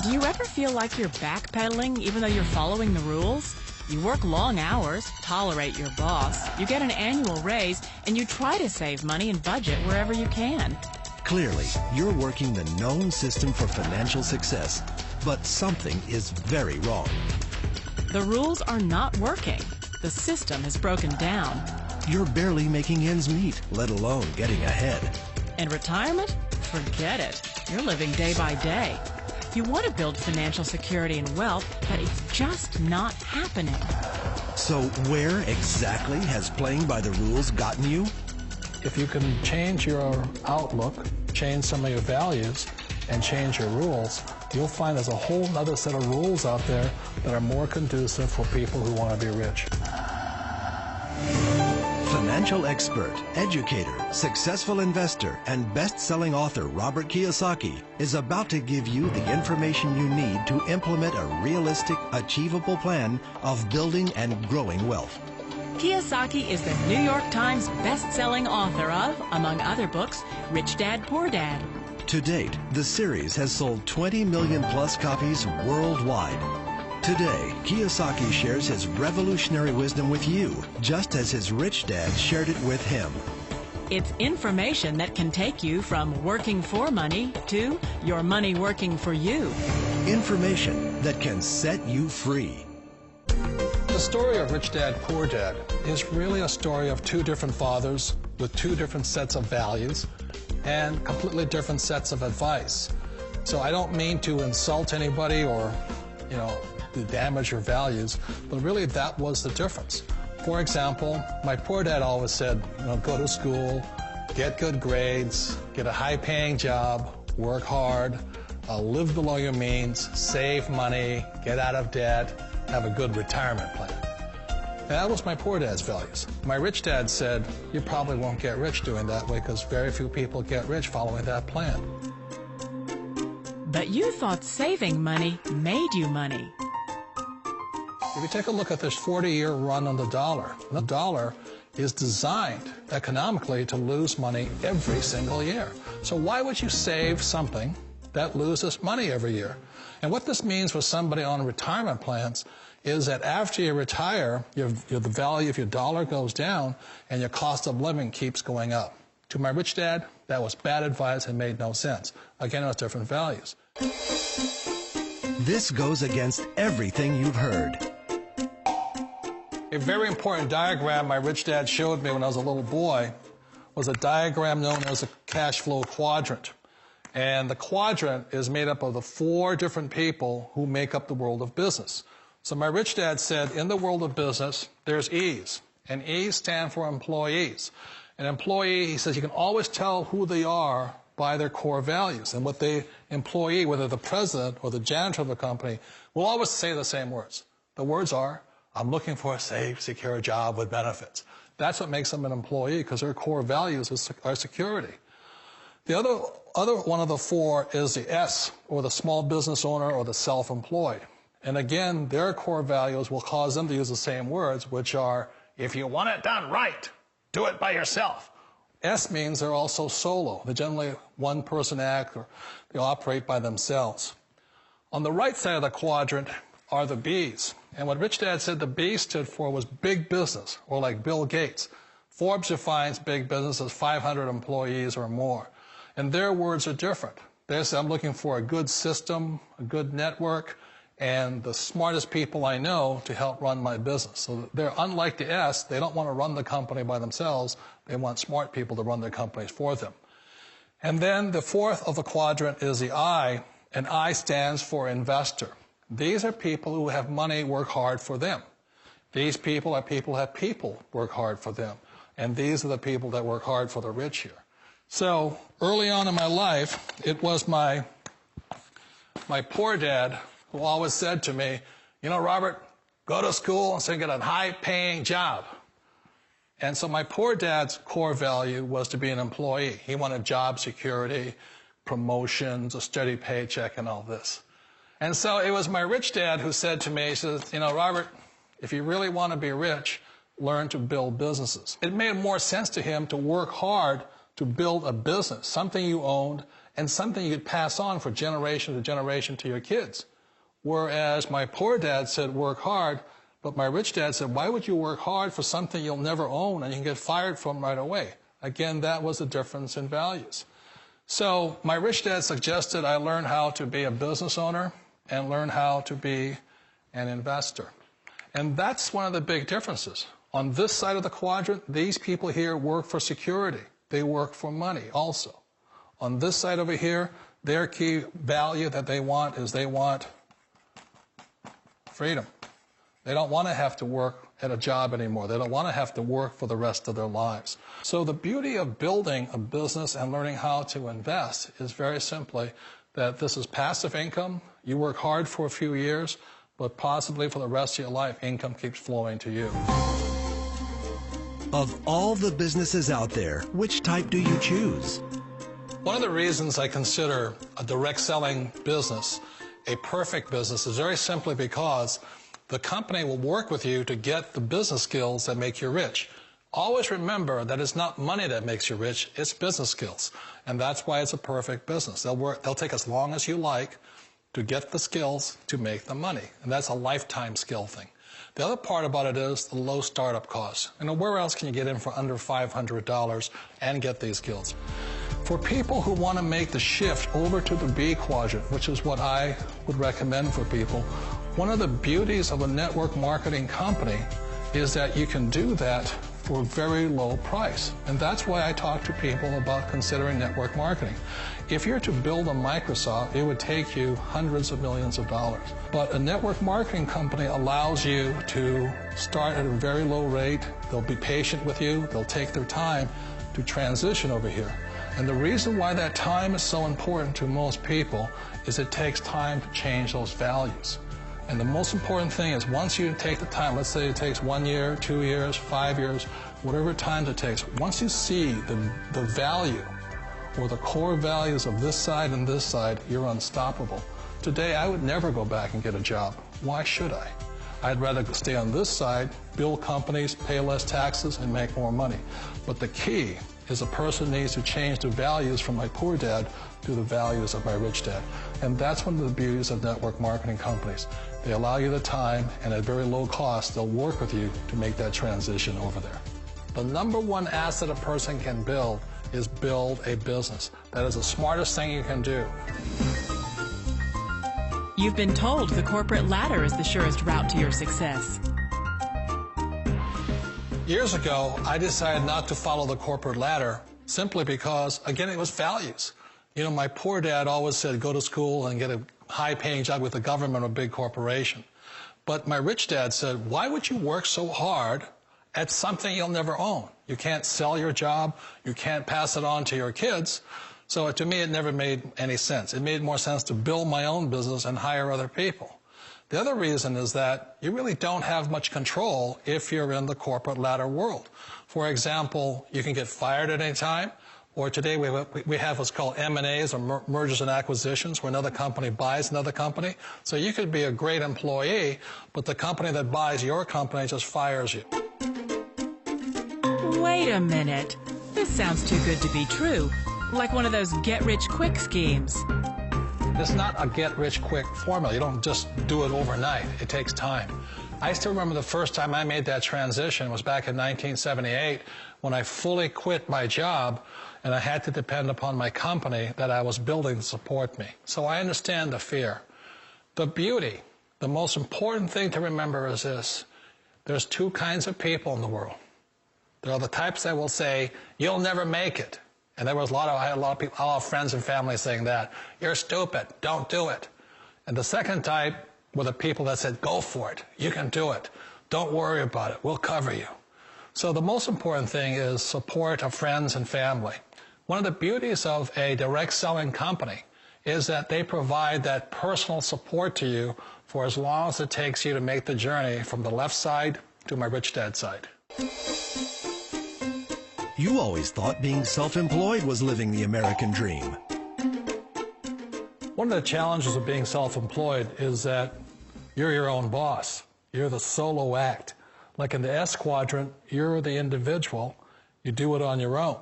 Do you ever feel like you're backpedaling even though you're following the rules? You work long hours, tolerate your boss, you get an annual raise, and you try to save money and budget wherever you can. Clearly, you're working the known system for financial success, but something is very wrong. The rules are not working. The system has broken down. You're barely making ends meet, let alone getting ahead. And retirement? Forget it. You're living day by day. You want to build financial security and wealth, but it's just not happening. So where exactly has playing by the rules gotten you? If you can change your outlook, change some of your values, and change your rules, you'll find there's a whole other set of rules out there that are more conducive for people who want to be rich. Financial expert, educator, successful investor, and best-selling author Robert Kiyosaki is about to give you the information you need to implement a realistic, achievable plan of building and growing wealth. Kiyosaki is the New York Times best-selling author of, among other books, Rich Dad, Poor Dad. To date, the series has sold 20 million plus copies worldwide. Today, Kiyosaki shares his revolutionary wisdom with you, just as his rich dad shared it with him. It's information that can take you from working for money to your money working for you. Information that can set you free. The story of Rich Dad, Poor Dad is really a story of two different fathers with two different sets of values and completely different sets of advice. So I don't mean to insult anybody or, to damage your values, but really that was the difference. For example, my poor dad always said, go to school, get good grades, get a high-paying job, work hard, live below your means, save money, get out of debt, have a good retirement plan. And that was my poor dad's values. My rich dad said, you probably won't get rich doing that way because very few people get rich following that plan. But you thought saving money made you money. If you take a look at this 40-year run on the dollar is designed economically to lose money every single year. So why would you save something that loses money every year? And what this means for somebody on retirement plans is that after you retire, the value of your dollar goes down and your cost of living keeps going up. To my rich dad, that was bad advice and made no sense. Again, it was different values. This goes against everything you've heard. A very important diagram my rich dad showed me when I was a little boy was a diagram known as a cash flow quadrant. And the quadrant is made up of the four different people who make up the world of business. So my rich dad said, in the world of business, there's E's. And E's stand for employees. An employee, he says, you can always tell who they are by their core values. And what the employee, whether the president or the janitor of the company, will always say the same words. The words are, I'm looking for a safe, secure job with benefits. That's what makes them an employee, because their core values are security. The other one of the four is the S, or the small business owner or the self-employed. And again, their core values will cause them to use the same words, which are, if you want it done right, do it by yourself. S means they're also solo. They're generally one-person act, or they operate by themselves. On the right side of the quadrant are the B's. And what Rich Dad said the B stood for was big business, or like Bill Gates. Forbes defines big business as 500 employees or more. And their words are different. They say, I'm looking for a good system, a good network, and the smartest people I know to help run my business. So they're unlike the S. They don't want to run the company by themselves. They want smart people to run their companies for them. And then the fourth of the quadrant is the I, and I stands for investor. These are people who have money work hard for them. These people are people who have people work hard for them. And these are the people that work hard for the rich here. So early on in my life, it was my poor dad who always said to me, Robert, go to school and get a high-paying job. And so my poor dad's core value was to be an employee. He wanted job security, promotions, a steady paycheck, and all this. And so it was my rich dad who said to me, he says, Robert, if you really want to be rich, learn to build businesses. It made more sense to him to work hard to build a business, something you owned, and something you could pass on for generation to generation to your kids. Whereas my poor dad said, work hard, but my rich dad said, why would you work hard for something you'll never own and you can get fired from right away? Again, that was the difference in values. So my rich dad suggested I learn how to be a business owner and learn how to be an investor. And that's one of the big differences. On this side of the quadrant, these people here work for security. They work for money also. On this side over here, their key value that they want is they want freedom. They don't want to have to work at a job anymore. They don't want to have to work for the rest of their lives. So the beauty of building a business and learning how to invest is very simply that this is passive income. You work hard for a few years, but possibly for the rest of your life, income keeps flowing to you. Of all the businesses out there, which type do you choose? One of the reasons I consider a direct selling business a perfect business is very simply because the company will work with you to get the business skills that make you rich. Always remember that it's not money that makes you rich, it's business skills. And that's why it's a perfect business. They'll take as long as you like to get the skills to make the money. And that's a lifetime skill thing. The other part about it is the low startup costs. You know, where else can you get in for under $500 and get these skills? For people who want to make the shift over to the B quadrant, which is what I would recommend for people, one of the beauties of a network marketing company is that you can do that for a very low price. And that's why I talk to people about considering network marketing. If you're to build a Microsoft, it would take you hundreds of millions of dollars. But a network marketing company allows you to start at a very low rate. They'll be patient with you. They'll take their time to transition over here. And the reason why that time is so important to most people is it takes time to change those values. And the most important thing is once you take the time, let's say it takes 1 year, 2 years, 5 years, whatever time it takes, once you see the value or the core values of this side and this side, you're unstoppable. Today, I would never go back and get a job. Why should I? I'd rather stay on this side, build companies, pay less taxes, and make more money. But the key is a person needs to change the values from my poor dad to the values of my rich dad. And that's one of the beauties of network marketing companies. They allow you the time, and at very low cost, they'll work with you to make that transition over there. The number one asset a person can build is build a business. That is the smartest thing you can do. You've been told the corporate ladder is the surest route to your success. Years ago, I decided not to follow the corporate ladder simply because, again, it was values. You know, my poor dad always said, go to school and get a high-paying job with the government or a big corporation. But my rich dad said, why would you work so hard at something you'll never own? You can't sell your job. You can't pass it on to your kids. So to me, it never made any sense. It made more sense to build my own business and hire other people. The other reason is that you really don't have much control if you're in the corporate ladder world. For example, you can get fired at any time, or today we have what's called M&As, or mergers and acquisitions, where another company buys another company. So you could be a great employee, but the company that buys your company just fires you. Wait a minute. This sounds too good to be true. Like one of those get-rich-quick schemes. It's not a get-rich-quick formula. You don't just do it overnight. It takes time. I still remember the first time I made that transition was back in 1978 when I fully quit my job and I had to depend upon my company that I was building to support me. So I understand the fear. The beauty, the most important thing to remember is this. There's two kinds of people in the world. There are the types that will say, you'll never make it. And I had a lot of friends and family saying that. You're stupid. Don't do it. And the second type were the people that said, go for it. You can do it. Don't worry about it. We'll cover you. So the most important thing is support of friends and family. One of the beauties of a direct selling company is that they provide that personal support to you for as long as it takes you to make the journey from the left side to my rich dad side. You always thought being self-employed was living the American dream. One of the challenges of being self-employed is that you're your own boss. You're the solo act. Like in the S quadrant, you're the individual. You do it on your own.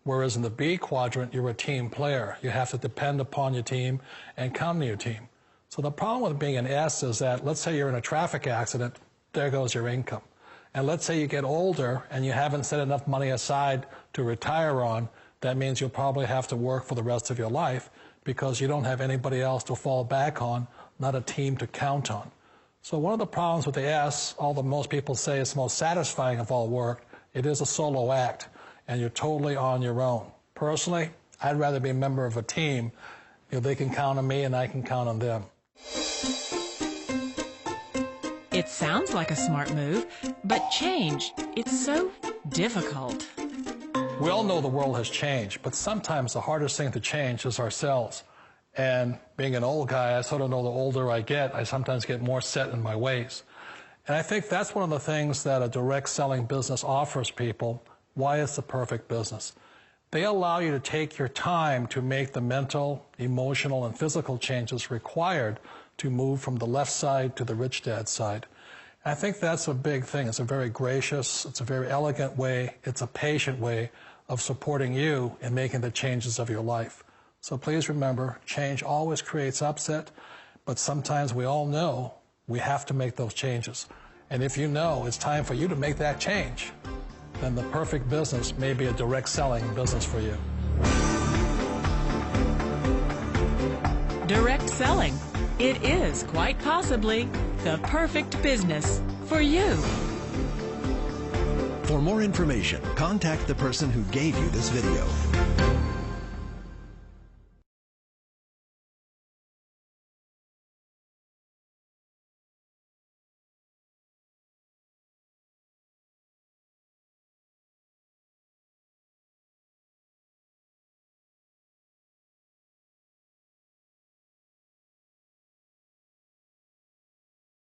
Whereas in the B quadrant, you're a team player. You have to depend upon your team and count on your team. So the problem with being an S is that, let's say you're in a traffic accident, there goes your income. And let's say you get older and you haven't set enough money aside to retire on, that means you'll probably have to work for the rest of your life because you don't have anybody else to fall back on, not a team to count on. So one of the problems with the S, although most people say it's the most satisfying of all work, it is a solo act, and you're totally on your own. Personally, I'd rather be a member of a team. They can count on me and I can count on them. It sounds like a smart move, but change, it's so difficult. We all know the world has changed, but sometimes the hardest thing to change is ourselves. And being an old guy, I sort of know the older I get, I sometimes get more set in my ways. And I think that's one of the things that a direct selling business offers people, why it's the perfect business. They allow you to take your time to make the mental, emotional, and physical changes required to move from the left side to the rich dad side. And I think that's a big thing. It's a very gracious, it's a very elegant way, it's a patient way of supporting you in making the changes of your life. So please remember, change always creates upset, but sometimes we all know we have to make those changes. And if you know it's time for you to make that change, then the perfect business may be a direct selling business for you. Direct selling. It is quite possibly the perfect business for you. For more information, contact the person who gave you this video.